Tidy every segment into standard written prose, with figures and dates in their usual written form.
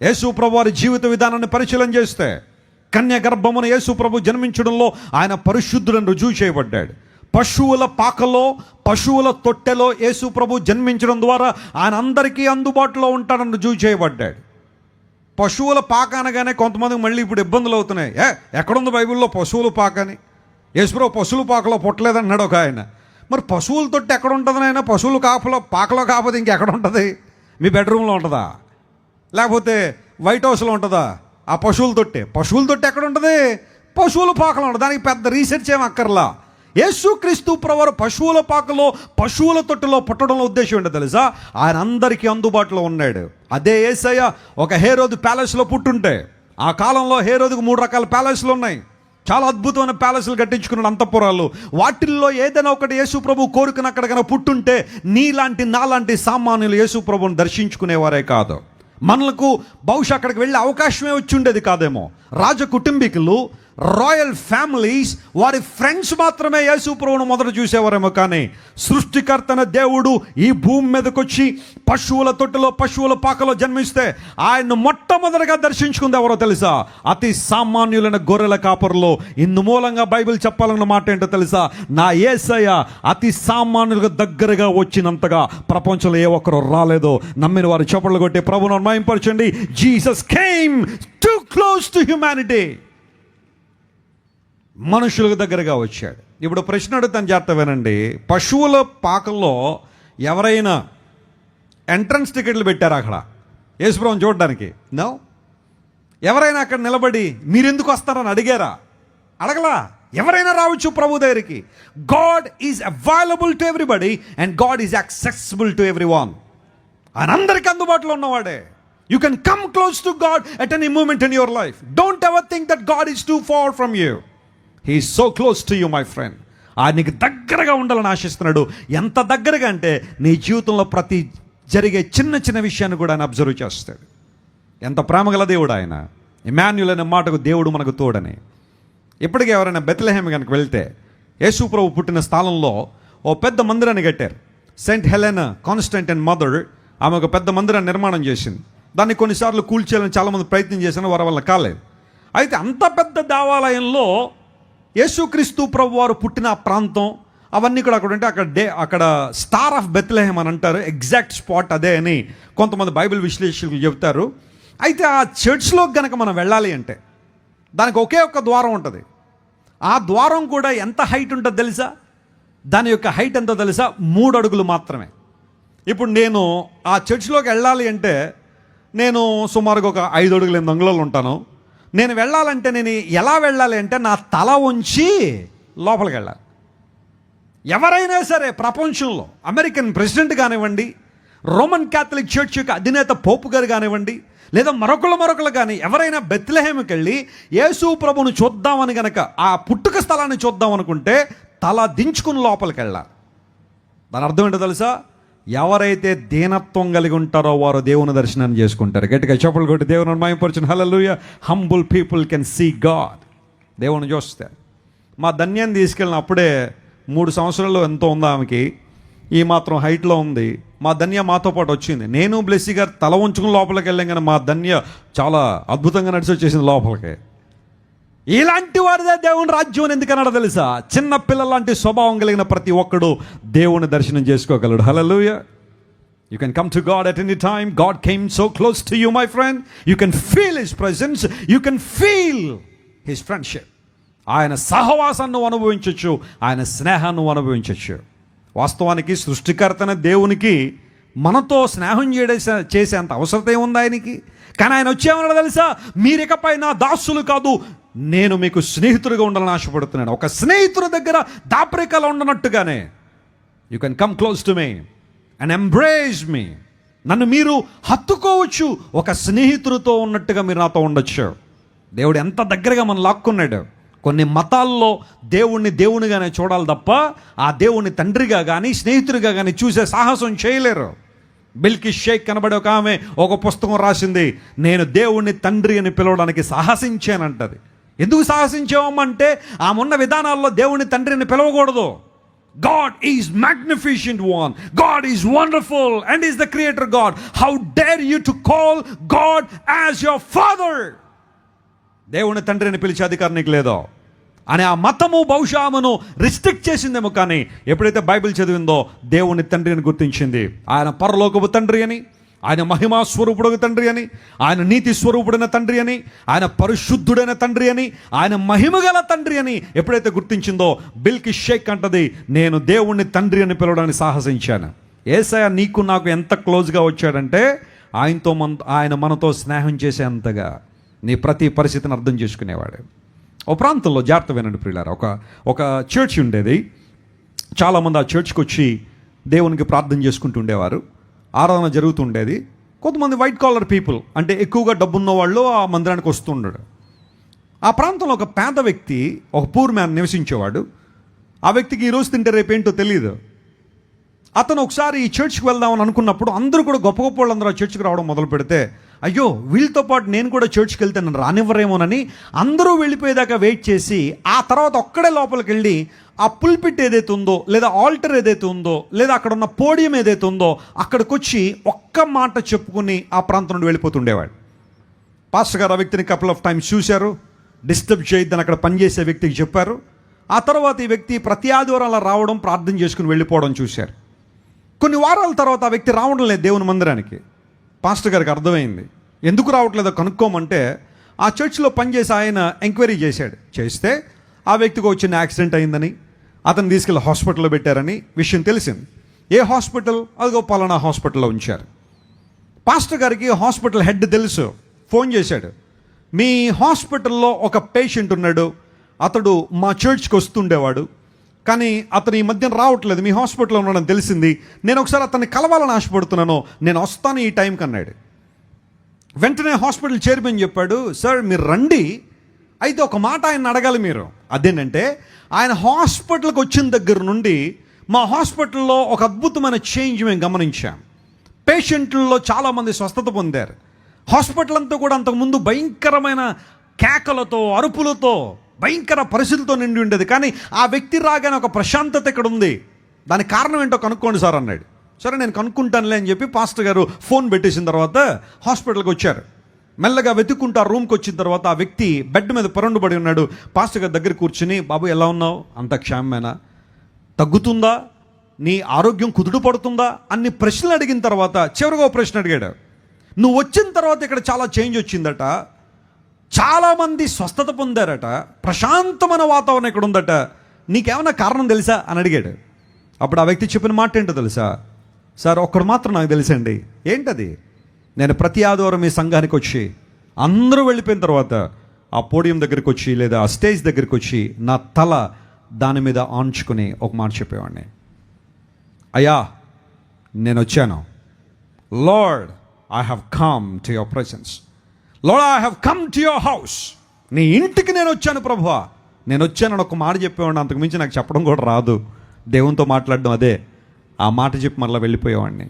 యేసు ప్రభు వారి జీవిత విధానాన్ని పరిశీలన చేస్తే కన్య గర్భమున యేసు ప్రభు జన్మించడంలో ఆయన పరిశుద్ధులను రుజువు చేయబడ్డాడు. పశువుల పాకలో, పశువుల తొట్టెలో యేసు ప్రభు జన్మించడం ద్వారా ఆయన అందరికీ అందుబాటులో ఉంటాడని రుజువు చేయబడ్డాడు. పశువుల పాక అనగానే కొంతమందికి మళ్ళీ ఇప్పుడు ఇబ్బందులు అవుతున్నాయి. ఎక్కడుంది బైబిల్లో పశువుల పాక అని? యేసు ప్రభు పశువుల పాకలో పుట్టలేదన్నాడు ఒక ఆయన. మరి పశువుల తొట్టి ఎక్కడ ఉంటుంది ఆయన? పశువుల పాకలో కాకపోతే ఇంకెక్కడ ఉంటుంది? మీ బెడ్రూమ్లో ఉంటుందా? లేకపోతే వైట్ హౌస్లో ఉంటుందా? ఆ పశువుల తొట్టి ఎక్కడ ఉంటుంది? పశువుల పాకలో ఉంటుంది. దానికి పెద్ద రీసెర్చ్ ఏం అక్కర్లా. యేసుక్రీస్తు ప్రభువారు పశువుల పాకలో, పశువుల తొట్టిలో పుట్టడంలో ఉద్దేశం ఏంటో తెలుసా? ఆయన అందరికీ అందుబాటులో ఉన్నాడు. అదే యేసయ్య ఒక హేరోదు ప్యాలెస్లో పుట్టుంటే, ఆ కాలంలో హేరోదుకు 3 రకాల ప్యాలెస్లు ఉన్నాయి. చాలా అద్భుతమైన ప్యాలెస్లు కట్టించుకున్నాడు, అంతఃపురాలు. వాటిల్లో ఏదైనా ఒకటి యేసు ప్రభు కోరుకుని అక్కడ కనుక పుట్టుంటే నీలాంటి నాలాంటి సామాన్యులు యేసు ప్రభుని దర్శించుకునేవారే కాదు. మనలకు బహుశా అక్కడికి వెళ్ళే అవకాశమే వచ్చి ఉండేది కాదేమో. రాజ కుటుంబీకులు, రాయల్ ఫ్యామిలీస్, వారి ఫ్రెండ్స్ మాత్రమే యేసు ప్రభువును మొదట చూసేవారేమో. కానీ సృష్టికర్తన దేవుడు ఈ భూమి మీదకి వచ్చి పశువుల తొట్టులో, పశువుల పాకలో జన్మిస్తే ఆయన్ను మొట్టమొదటిగా దర్శించుకుంది ఎవరో తెలుసా? అతి సామాన్యులైన గొర్రెల కాపరులో. ఇందు మూలంగా బైబిల్ చెప్పాలన్న మాట ఏంటో తెలుసా? నా యేసయ్య అతి సామాన్యులకు దగ్గరగా వచ్చినంతగా ప్రపంచంలో ఏ ఒక్కరు రాలేదో. నమ్మిన వారు చప్పట్లు కొట్టి ప్రభువును మహిమపరచండి. Jesus came too close to humanity. మనుషులకు దగ్గరగా వచ్చాడు. ఇప్పుడు ప్రశ్న అడుగుతాను, జాగ్రత్త వినండి. పశువుల పాకల్లో ఎవరైనా ఎంట్రన్స్ టికెట్లు పెట్టారా అక్కడ యేసుప్రభుని చూడడానికి? నో. ఎవరైనా అక్కడ నిలబడి మీరెందుకు వస్తారని అడిగారా? అడగలా. ఎవరైనా రావచ్చు ప్రభు దగ్గరికి. God is available to everybody and God is accessible to everyone. ఆయన అందరికీ అందుబాటులో ఉన్నవాడే. You can come close to God at any moment in your life. Don't ever think that God is too far from you. He is so close to you, my friend. ఆయనకి దగ్గరగా ఉండాలని ఆశిస్తున్నాడు. ఎంత దగ్గరగా అంటే నీ జీవితంలో ప్రతి జరిగే చిన్న చిన్న విషయాన్ని కూడా ఆయన అబ్జర్వ్ చేస్తాడు. ఎంత ప్రేమగల దేవుడు ఆయన. ఇమాన్యుల్ అనే మాటకు దేవుడు మనకు తోడని. ఇప్పటికీ ఎవరైనా బెత్లెహేమ్ కనుక వెళ్తే, యేసు ప్రభు పుట్టిన స్థలంలో ఓ పెద్ద మందిరాన్ని కట్టారు. సెయింట్ హెలెనా కాన్స్టాంటిన్ మదర్, ఆమె ఒక పెద్ద మందిరాన్ని నిర్మాణం చేసింది. దాన్ని కొన్నిసార్లు కూల్చేయాలని చాలామంది ప్రయత్నం చేసినా వారి వల్ల కాలేదు. అయితే అంత పెద్ద దేవాలయంలో యేసుక్రీస్తు ప్రభు వారు పుట్టిన ఆ ప్రాంతం అవన్నీ కూడా అక్కడ ఉంటే అక్కడ స్టార్ ఆఫ్ బెత్లెహేమ్ అని అంటారు. ఎగ్జాక్ట్ స్పాట్ అదే అని కొంతమంది బైబిల్ విశ్లేషకులు చెబుతారు. అయితే ఆ చర్చ్లోకి కనుక మనం వెళ్ళాలి అంటే దానికి ఒకే ఒక్క ద్వారం ఉంటుంది. ఆ ద్వారం కూడా ఎంత హైట్ ఉంటుందో తెలుసా? దాని యొక్క హైట్ ఎంతో తెలుసా? 3 అడుగులు మాత్రమే. ఇప్పుడు నేను ఆ చర్చ్లోకి వెళ్ళాలి అంటే నేను సుమారుగా ఒక 5 అడుగులు 8 అంగుళాలు ఉంటాను. నేను వెళ్ళాలంటే నేను ఎలా వెళ్ళాలి అంటే నా తల ఉంచి లోపలికి వెళ్ళాలి. ఎవరైనా సరే ప్రపంచంలో అమెరికన్ ప్రెసిడెంట్ కానివ్వండి, రోమన్ క్యాథలిక్ చర్చ్ యొక్క అధినేత పోపు గారు కానివ్వండి, లేదా మరొకళ్ళు కానీ ఎవరైనా బెత్లెహేమ్కి వెళ్ళి యేసు ప్రభువును చూద్దామని కనుక ఆ పుట్టుక స్థలాన్ని చూద్దాం అనుకుంటే తల దించుకుని లోపలికి వెళ్ళాలి. దాని అర్థం ఏంటో తెలుసా? ఎవరైతే దీనత్వం కలిగి ఉంటారో వారు దేవుని దర్శనాన్ని చేసుకుంటారు. గట్టిగా చప్పట్లు కొట్టి దేవుని మహిమపరచును. హల్లెలూయా. Humble people can see God. దేవుని చూస్తారు. మా ధన్యాన్ని తీసుకెళ్ళిన అప్పుడే 3 సంవత్సరాలు ఎంతో ఉంది ఆమెకి, ఈ మాత్రం హైట్లో ఉంది. మా ధన్య మాతో పాటు వచ్చింది. నేను బ్లెస్సీ గారు తల ఉంచుకుని లోపలికి వెళ్ళాం, కానీ మా ధన్య చాలా అద్భుతంగా నడిచి వచ్చేసింది లోపలికి. ఇలాంటి వారిదే దేవుని రాజ్యం ఎందుకన్నాడో తెలుసా? చిన్న పిల్లల లాంటి స్వభావం కలిగిన ప్రతి ఒక్కడు దేవుని దర్శనం చేసుకోగలడు. హల్లెలూయా. You can come to God at any time. God came so close to you, my friend. You can feel His presence. You can feel His friendship. ఆయన సహవాసాన్ని అనుభవించవచ్చు, ఆయన స్నేహాన్ని అనుభవించవచ్చు. వాస్తవానికి సృష్టికర్తన దేవునికి మనతో స్నేహం చేసేంత అవసరం ఏముంది ఆయనకి? కానీ ఆయన వచ్చేమన్నాడో తెలుసా? మీరికపై నా దాసులు కాదు, నేను మీకు స్నేహితుడిగా ఉండాలని ఆశపడుతున్నాను. ఒక స్నేహితుడి దగ్గర దాపరికలు ఉండనట్టుగానే you can come close to me and embrace me. నన్ను మీరు హత్తుకోవచ్చు. ఒక స్నేహితుడితో ఉన్నట్టుగా మీరు నాతో ఉండొచ్చు. దేవుడు ఎంత దగ్గరగా మనం లాక్కున్నాడు. కొన్ని మతాల్లో దేవుణ్ణి దేవునిగానే చూడాలి తప్ప ఆ దేవుణ్ణి తండ్రిగా కానీ స్నేహితుడిగా కానీ చూసే సాహసం చేయలేరు. బిల్కి షేక్ కనబడే ఒక ఆమె ఒక పుస్తకం రాసింది, నేను దేవుణ్ణి తండ్రి అని పిలవడానికి సాహసించానంటది. ఎందుకు సాహసించామంటే ఆమె ఉన్న విధానాల్లో దేవుణ్ణి తండ్రిని పిలవకూడదు. God is magnificent one. God is wonderful and is the creator God. How dare you to call God as your father? దేవుని తండ్రిని పిలిచే అధికారం నీకు లేదో అని ఆ మతము బహుశా ఆమెను రిస్ట్రిక్ట్ చేసిందేమో. కానీ ఎప్పుడైతే బైబిల్ చదివిందో దేవుని తండ్రిని గుర్తించింది. ఆయన పరలోకపు తండ్రి అని, ఆయన మహిమా స్వరూపుడు తండ్రి అని, ఆయన నీతి స్వరూపుడైన తండ్రి అని, ఆయన పరిశుద్ధుడైన తండ్రి అని, ఆయన మహిమగల తండ్రి అని ఎప్పుడైతే గుర్తించిందో బిల్కి షేక్ అంటది, నేను దేవుణ్ణి తండ్రి అని పిలవడానికి సాహసించాను. యేసయ్య నీకు నాకు ఎంత క్లోజ్గా వచ్చాడంటే ఆయన మనతో స్నేహం చేసేంతగా నీ ప్రతి పరిస్థితిని అర్థం చేసుకునేవాడు. ఓ ప్రాంతంలో జాగ్రత్త వినండి ప్రియులారా, ఒక చర్చ్ ఉండేది. చాలామంది ఆ చర్చ్కి వచ్చి దేవునికి ప్రార్థన చేసుకుంటూ ఉండేవారు. ఆరాధన జరుగుతుండేది. కొంతమంది వైట్ కాలర్ పీపుల్, అంటే ఎక్కువగా డబ్బున్న వాళ్ళు ఆ మందిరానికి వస్తుండడు. ఆ ప్రాంతంలో ఒక పేద వ్యక్తి, ఒక పూర్ మ్యాన్ నివసించేవాడు. ఆ వ్యక్తికి ఈరోజు తింటే రేపేంటో తెలియదు. అతను ఒకసారి ఈ చర్చ్కి వెళ్దామని అనుకున్నప్పుడు అందరూ కూడా గొప్ప గొప్ప వాళ్ళందరూ ఆ చర్చ్కి రావడం మొదలు పెడితే, అయ్యో వీళ్ళతో పాటు నేను కూడా చర్చ్కి వెళ్తే నన్ను రానివ్వరేమోనని అందరూ వెళ్ళిపోయేదాకా వెయిట్ చేసి ఆ తర్వాత ఒక్కడే లోపలికి వెళ్ళి ఆ పుల్పిట్ ఏదైతే ఉందో, లేదా ఆల్టర్ ఏదైతే ఉందో, లేదా అక్కడ ఉన్న పోడియం ఏదైతే ఉందో అక్కడికి వచ్చి ఒక్క మాట చెప్పుకుని ఆ ప్రాంతం నుండి వెళ్ళిపోతుండేవాడు. పాస్టర్ గారు ఆ వ్యక్తిని కపుల్ ఆఫ్ టైమ్స్ చూశారు. డిస్టర్బ్ చేయొద్దని అక్కడ పనిచేసే వ్యక్తికి చెప్పారు. ఆ తర్వాత ఈ వ్యక్తి ప్రతి ఆదివారం అలా రావడం, ప్రార్థన చేసుకుని వెళ్ళిపోవడం చూశారు. కొన్ని వారాల తర్వాత ఆ వ్యక్తి రావడం లేదు దేవుని మందిరానికి. పాస్టర్ గారికి అర్థమైంది. ఎందుకు రావట్లేదో కనుక్కోమంటే ఆ చర్చ్లో పనిచేసి ఆయన ఎంక్వైరీ చేస్తే ఆ వ్యక్తికి వచ్చిన యాక్సిడెంట్ అయిందని, అతను తీసుకెళ్ళి హాస్పిటల్లో పెట్టారని విషయం తెలిసింది. ఏ హాస్పిటల్? అదిగో పలానా హాస్పిటల్లో ఉంచారు. పాస్టర్ గారికి హాస్పిటల్ హెడ్ తెలుసు. ఫోన్ చేశాడు, మీ హాస్పిటల్లో ఒక పేషెంట్ ఉన్నాడు, అతడు మా చర్చ్కి వస్తుండేవాడు, కానీ అతను ఈ మధ్యన రావట్లేదు, మీ హాస్పిటల్లో ఉన్నాడని తెలిసింది, నేను ఒకసారి అతన్ని కలవాలని ఆశపడుతున్నాను, నేను వస్తాను ఈ టైంకి అన్నాడు. వెంటనే హాస్పిటల్ చైర్మన్ చెప్పాడు, సార్ మీరు రండి, అయితే ఒక మాట ఆయన అడగాలి మీరు. అదేంటంటే ఆయన హాస్పిటల్కి వచ్చిన దగ్గర నుండి మా హాస్పిటల్లో ఒక అద్భుతమైన చేంజ్ మేము గమనించాం. పేషెంట్లలో చాలామంది స్వస్థత పొందారు. హాస్పిటల్ అంతా కూడా అంతకుముందు భయంకరమైన కేకలతో, అరుపులతో, భయంకర పరిస్థితులతో నిండి ఉండేది. కానీ ఆ వ్యక్తి రాగానే ఒక ప్రశాంతత ఇక్కడ ఉంది, దానికి కారణం ఏంటో కనుక్కోండి సార్ అన్నాడు. సరే నేను కనుక్కుంటానులే అని చెప్పి పాస్టర్ గారు ఫోన్ పెట్టేసిన తర్వాత హాస్పిటల్కి వచ్చారు. మెల్లగా వెతుక్కుంటూ ఆ రూమ్కి వచ్చిన తర్వాత ఆ వ్యక్తి బెడ్ మీద పరుండుబడి ఉన్నాడు. పాస్టర్ గారి దగ్గర కూర్చుని, బాబు ఎలా ఉన్నావు, అంత క్షేమమేనా, తగ్గుతుందా, నీ ఆరోగ్యం కుదుట పడుతుందా అన్ని ప్రశ్నలు అడిగిన తర్వాత చివరిగా ఒక ప్రశ్న అడిగాడు, నువ్వు వచ్చిన తర్వాత ఇక్కడ చాలా చేంజ్ వచ్చిందట, చాలామంది స్వస్థత పొందారట, ప్రశాంతమైన వాతావరణం ఇక్కడ ఉందట, నీకేమైనా కారణం తెలుసా అని అడిగాడు. అప్పుడు ఆ వ్యక్తి చెప్పిన మాట ఏంటో తెలుసా, సార్ ఒక్కడు మాత్రం నాకు తెలుసండి. ఏంటది? నేను ప్రతి ఆదివారం ఈ సంఘానికి వచ్చి అందరూ వెళ్ళిపోయిన తర్వాత ఆ పోడియం దగ్గరికి వచ్చి, లేదా ఆ స్టేజ్ దగ్గరికి వచ్చి నా తల దాని మీద ఆంచుకుని ఒక మాట చెప్పేవాడిని, అయ్యా నేను వచ్చాను, lord I have come to your presence, lord I have come to your house, నీ ఇంటికి నేను వచ్చాను ప్రభువా, నేను వచ్చానని ఒక మాట చెప్పేవాడిని. అంతకు మించి నాకు చెప్పడం కూడా రాదు. దేవునితో మాట్లాడడం అదే. ఆ మాట చెప్పి మళ్ళీ వెళ్ళిపోయేవాడిని.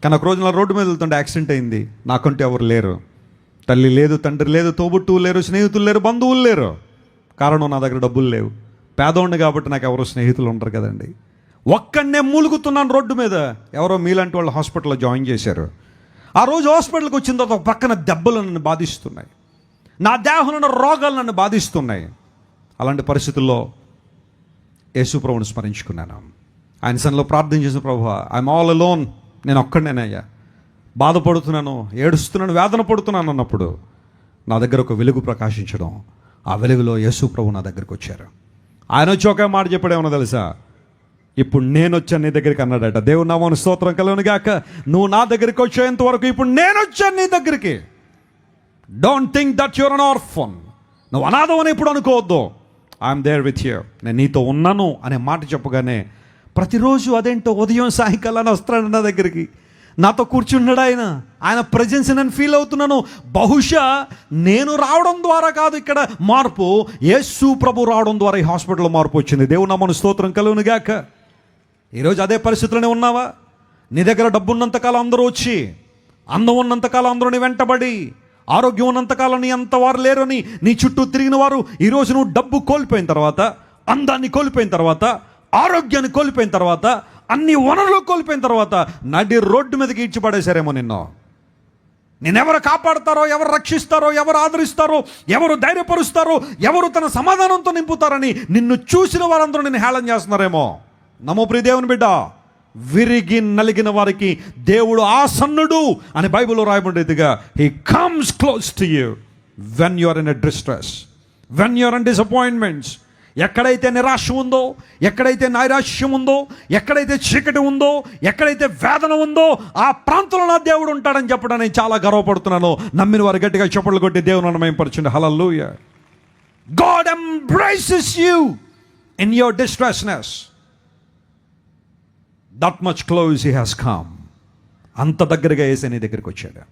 కానీ ఒక రోజు నా రోడ్డు మీద వెళ్తుంటే యాక్సిడెంట్ అయింది. నాకంటూ ఎవరు లేరు, తల్లి లేదు, తండ్రి లేదు, తోబుట్టువులు లేరు, స్నేహితులు లేరు, బంధువులు లేరు. కారణం నా దగ్గర డబ్బులు లేవు, పేదోడిని కాబట్టి నాకు ఎవరు స్నేహితులు ఉంటారు కదండి. ఒక్కడనే మూలుగుతున్నాను రోడ్డు మీద. ఎవరో మీలాంటి వాళ్ళు హాస్పిటల్లో జాయిన్ చేశారు. ఆ రోజు హాస్పిటల్కి వచ్చిన తర్వాత ఒక పక్కన దెబ్బలు నన్ను బాధిస్తున్నాయి, నా దేహంలో రోగాలు నన్ను బాధిస్తున్నాయి. అలాంటి పరిస్థితుల్లో యేసు ప్రభువుని స్మరించుకున్నాను. ఆయన సన్నిధిలో ప్రార్థన చేసిన, ప్రభువా ఐఎమ్ ఆల్ అలోన్, నేను ఒక్కడనేనయ్యా, బాధపడుతున్నాను, ఏడుస్తున్నాను, వేదన పడుతున్నాను అన్నప్పుడు నా దగ్గర ఒక వెలుగు ప్రకాశించడం, ఆ వెలుగులో యేసు ప్రభు నా దగ్గరికి వచ్చారు. ఆయన వచ్చి ఒకే మాట చెప్పాడేమో తెలుసా, ఇప్పుడు నేను వచ్చాను నీ దగ్గరికి అన్నాడట. దేవుని నామమున స్తోత్రం కలుగును గాక. నువ్వు నా దగ్గరికి వచ్చేంత వరకు ఇప్పుడు నేను వచ్చాను నీ దగ్గరికి. Don't think that your an orphan, నువ్వు అనాథమని ఇప్పుడు అనుకోవద్దు. ఐఎమ్ దేర్ విత్ యూ, నేను నీతో ఉన్నాను అనే మాట చెప్పగానే ప్రతిరోజు అదేంటో ఉదయం సాయంకాలాన్ని వస్తున్నాడు నా దగ్గరికి, నాతో కూర్చున్నాడు ఆయన. ఆయన ప్రజెన్స్ నేను ఫీల్ అవుతున్నాను. బహుశా నేను రావడం ద్వారా కాదు ఇక్కడ మార్పు, యేసు ప్రభు రావడం ద్వారా ఈ హాస్పిటల్లో మార్పు వచ్చింది. దేవుని నామమున స్తోత్రం కలుగును గాక. ఈరోజు అదే పరిస్థితుల్లోనే ఉన్నావా? నీ దగ్గర డబ్బు ఉన్నంతకాలం అందరూ వచ్చి, అందం ఉన్నంతకాలం అందరూ నీ వెంటబడి, ఆరోగ్యం ఉన్నంతకాలం నీ అంత వారు లేరు అని నీ చుట్టూ తిరిగిన వారు, ఈరోజు నువ్వు డబ్బు కోల్పోయిన తర్వాత, అందాన్ని కోల్పోయిన తర్వాత, ఆరోగ్యాన్ని కోల్పోయిన తర్వాత, అన్ని వనరులు కోల్పోయిన తర్వాత నడి రోడ్డు మీదకి ఈడ్చిపడేశారేమో నిన్నెవరు కాపాడుతారో, ఎవరు రక్షిస్తారో, ఎవరు ఆదరిస్తారో, ఎవరు ధైర్యపరుస్తారో, ఎవరు తన సమాధానంతో నింపుతారని నిన్ను చూసిన వారందరూ నిన్ను హేళన చేస్తున్నారేమో. నమో ప్రియ దేవుని బిడ్డ, విరిగి నలిగిన వారికి దేవుడు ఆసన్నుడు అని బైబిల్లో రాయబడేదిగా, he comes close to you when you are in a distress, when you are in disappointments. ఎక్కడైతే నిరాశ ఉందో, ఎక్కడైతే నైరాశ్యం ఉందో, ఎక్కడైతే చీకటి ఉందో, ఎక్కడైతే వేదన ఉందో, ఆ ప్రాంతంలో నా దేవుడు ఉంటాడని చెప్పడం నేను చాలా గర్వపడుతున్నాను. నమ్మిన వారు గట్టిగా చప్పట్లు కొట్టి దేవుని మహిమపరచండి. హల్లెలూయా. God embraces you in your distressness. That much close he has come. అంత దగ్గరగా యేసు నీ దగ్గరికి వచ్చాడు.